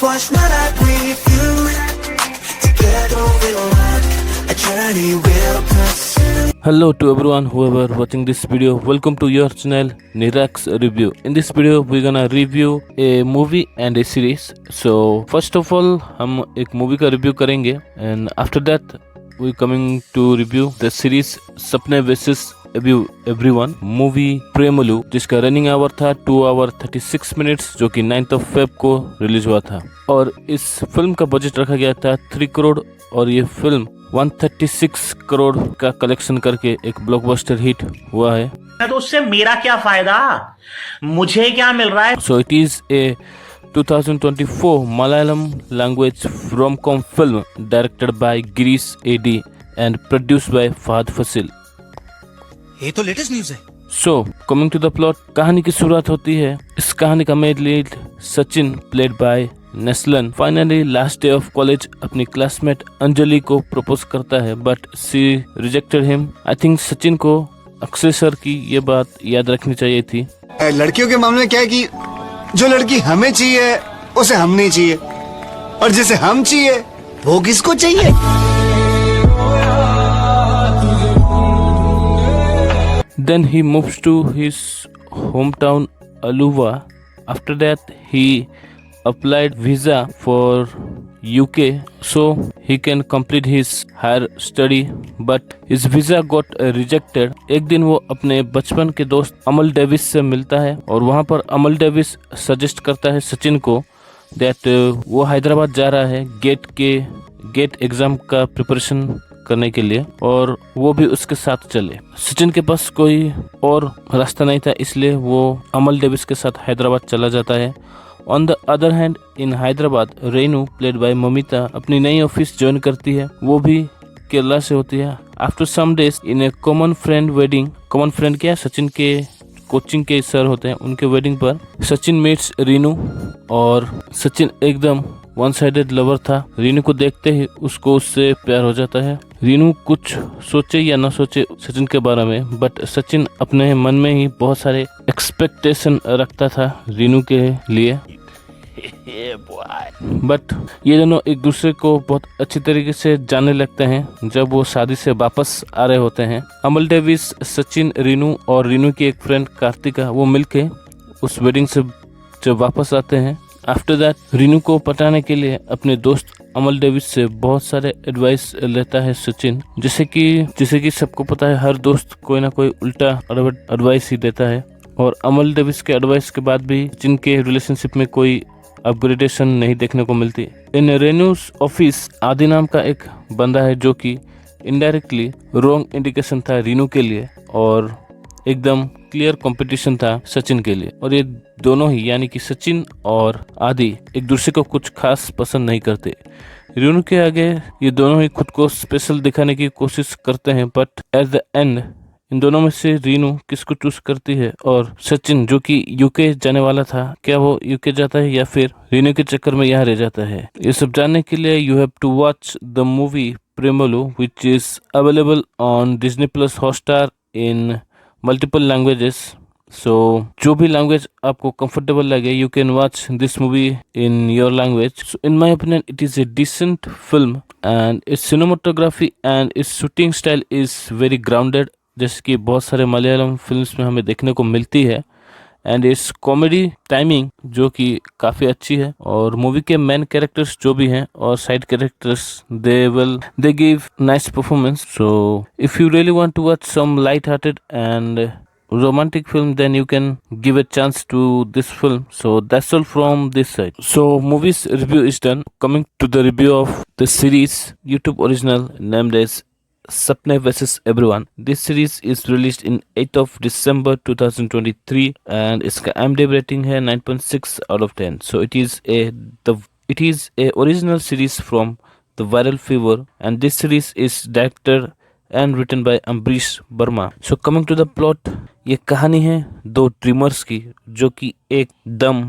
watch my life with you. Together we'll walk a journey we'll pursue. Hello to everyone whoever watching this video. Welcome to your channel Nirax Review. In this video we're gonna review a movie and a series. So first of all हम एक movie का review करेंगे and after that we coming to review the series सपने versus everyone movie Premalu जिसका running our था 2 our 36 minutes जो कि 9th of Feb को रिलीज हुआ था और इस फिल्म का बजट रखा गया था 3 करोड़ और ये फिल्म 136 करोड़ का कलेक्शन करके एक ब्लॉकबस्टर हिट हुआ है। तो उससे मेरा क्या फायदा, मुझे क्या मिल रहा है। So it is A 2024 Malayalam language rom-com film directed by Girish AD and produced by Fahad Fasil. ये तो लेटेस्ट न्यूज़ है। So coming to the plot, कहानी की शुरुआत होती है। इस कहानी का main lead Sachin played by Naslen finally last day of college अपनी क्लासमेट अंजलि को प्रपोज करता है but she rejected him. I think Sachin को अक्षय सर की ये बात याद रखनी चाहिए थी। लड़कियों के मामले में क्या है कि जो लड़की हमें चाहिए उसे हम नहीं चाहिए और जिसे हम चाहिए वो किसको चाहिए। Then he moves to his hometown Aluva. After that he applied visa for UK so he can complete his higher study but his visa got rejected. एक दिन वो अपने बचपन के दोस्त अमल डेविस से मिलता है और वहाँ पर अमल डेविस सजेस्ट करता है सचिन को दैट वो हैदराबाद जा रहा है गेट एग्जाम का प्रिपरेशन करने के लिए और वो भी उसके साथ चले। सचिन के पास कोई और रास्ता नहीं था इसलिए वो अमल डेविस के साथ हैदराबाद चला जाता है। On the other hand in Hyderabad Renu played by Mamita अपनी नई ऑफिस ज्वाइन करती है, वो भी केरला से होती है। After some days in a common friend wedding, common friend क्या सचिन के कोचिंग के सर होते हैं, उनके वेडिंग पर सचिन मीट्स रीनू और सचिन एकदम वन साइडेड लवर था। रीनू को देखते ही उसको उससे प्यार हो जाता है। रीनू कुछ सोचे या ना सोचे सचिन के बारे में बट सचिन अपने मन में ही बहुत सारे एक्सपेक्टेशन रखता था रीनू के लिए बट ये दोनों एक दूसरे को बहुत अच्छी तरीके से जानने लगते हैं जब वो शादी से वापस आ रहे होते हैं। अमल डेविस, सचिन, रीनू और रीनू की एक फ्रेंड कार्तिका वो मिलके उस वेडिंग से जब वापस आते हैं आफ्टर दैट रीनू को पटाने के लिए अपने दोस्त अमल डेविस से बहुत सारे एडवाइस लेता है सचिन। जैसे कि सबको पता है हर दोस्त कोई ना कोई उल्टा एडवाइस ही देता है और अमल डेविस के एडवाइस के बाद भी सचिन के रिलेशनशिप में कोई अपग्रेडेशन नहीं देखने को मिलती। इन रेन्यूज ऑफिस आदि नाम का एक बंदा है जो कि इनडायरेक्टली रॉन्ग इंडिकेशन था रीनू के लिए और एकदम क्लियर कंपटीशन था सचिन के लिए और ये दोनों ही यानी कि सचिन और आदि एक दूसरे को कुछ खास पसंद नहीं करते। रीनू के आगे ये दोनों ही खुद को स्पेशल दिखाने की कोशिश करते हैं but at the and in दोनों में से रीनू किसको चूज करती है और सचिन जो कि यूके जाने वाला था क्या वो यूके जाता है या फिर रीनू के चक्कर में यहाँ रह जाता है। ये सब जानने के लिए you have to watch the movie Premalu which is available on Disney plus Hotstar in multiple languages. So जो भी लैंग्वेज आपको कंफर्टेबल लगे you can watch this movie in your language. So in my opinion it is a decent film and its cinematography and its shooting style is very grounded जैसे कि बहुत सारे Malayalam films में हमें देखने को मिलती है एंड इट्स कॉमेडी टाइमिंग जो कि काफ़ी अच्छी है और मूवी के मेन कैरेक्टर्स जो भी हैं और side characters they give nice performance. So if you really want to watch some light hearted and romantic film then you can give a chance to this film. So that's all from this side. So movies review is done. Coming to the review of the series YouTube original named as Sapne vs Everyone. This series is released in 8th of December 2023 and its IMDb rating है 9.6 out of 10. So it is a original series from the Viral Fever and this series is directed and written by Ambrish Verma. So coming to the plot, ये कहानी है दो dreamers की जो कि एकदम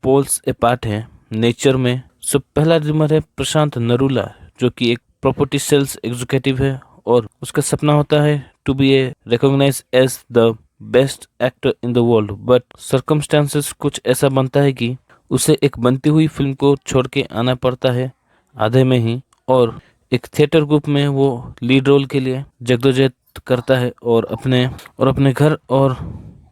poles apart है नेचर में। सो पहला ड्रीमर है प्रशांत नरूला जो कि एक प्रॉपर्टी सेल्स एग्जीक्यूटिव है और उसका सपना होता है to be a recognize as the best actor in the world but circumstances कुछ ऐसा बनता है कि उसे एक बनती हुई फिल्म को छोड़ के आना पड़ता है आधे में ही, और एक थिएटर ग्रुप में वो लीड रोल के लिए जद्दोजहद करता है और अपने घर और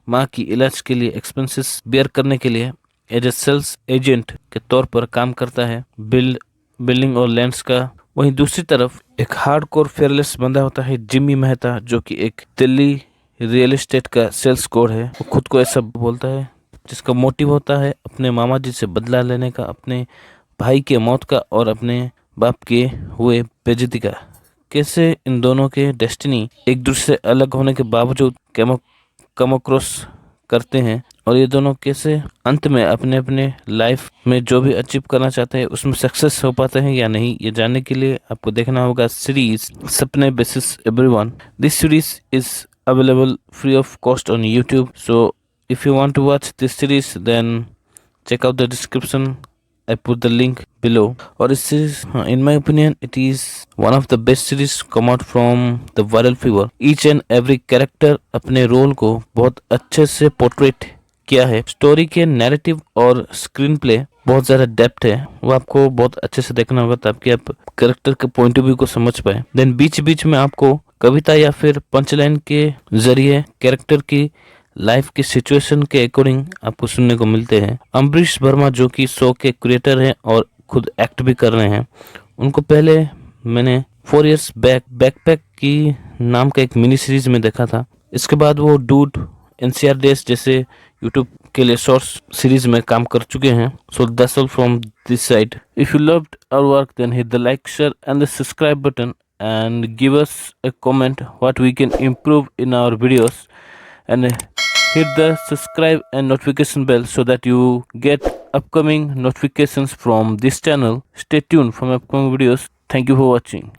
माँ की इलाज के लिए एक्सपेंसेस बेयर करने के लिए एज ए सेल्स एजेंट के तौर पर काम करता है बिल्डिंग और लैंड्स का। वहीं दूसरी तरफ एक हार्डकोर फेयरलेस बंदा होता है जिमी मेहता, जो कि एक दिल्ली रियल एस्टेट का सेल्स कोड है। वो खुद को ऐसा बोलता है जिसका मोटिव होता है अपने मामा जी से बदला लेने का, अपने भाई के मौत का और अपने बाप के हुए बेइज्जती का। कैसे इन दोनों के डेस्टिनी एक दूसरे से अलग होने के बावजूद कम अक्रॉस करते हैं, और ये दोनों कैसे अंत में अपने अपने लाइफ में जो भी अचीव करना चाहते हैं उसमें सक्सेस हो पाते हैं या नहीं, ये जानने के लिए आपको देखना होगा सीरीज सपने बेसिस everyone. This series is available free of cost on YouTube, so if you want to watch this series then check out the description. I put the link below. और इस series, in my opinion, it is one of the best series come out from the viral fever. Each and every character अपने role को बहुत अच्छे से portrait किया है। Story के नैरेटिव और स्क्रीन प्ले बहुत ज़्यादा डेप्थ है, वो आपको बहुत अच्छे से देखना होगा ताकि आप कैरेक्टर के पॉइंट ऑफ व्यू को समझ पाए। देन बीच बीच में आपको कविता या फिर पंचलाइन के जरिए कैरेक्टर की लाइफ की सिचुएशन के अकॉर्डिंग आपको सुनने को मिलते हैं। अम्बरीश वर्मा जो कि शो के क्रिएटर हैं और खुद एक्ट भी कर रहे हैं, उनको पहले मैंने 4 years बैक बैकपैक की नाम का एक मिनी सीरीज में देखा था। इसके बाद वो डूड NCR डेज जैसे यूट्यूब के लिए शॉर्ट्स सीरीज में काम कर चुके हैं। So that's all from this side. If you loved our work then hit the like share and the subscribe button and give us a comment what we can improve in our videos, and hit the subscribe and notification bell so that you get upcoming notifications from this channel. Stay tuned for my upcoming videos. Thank you for watching.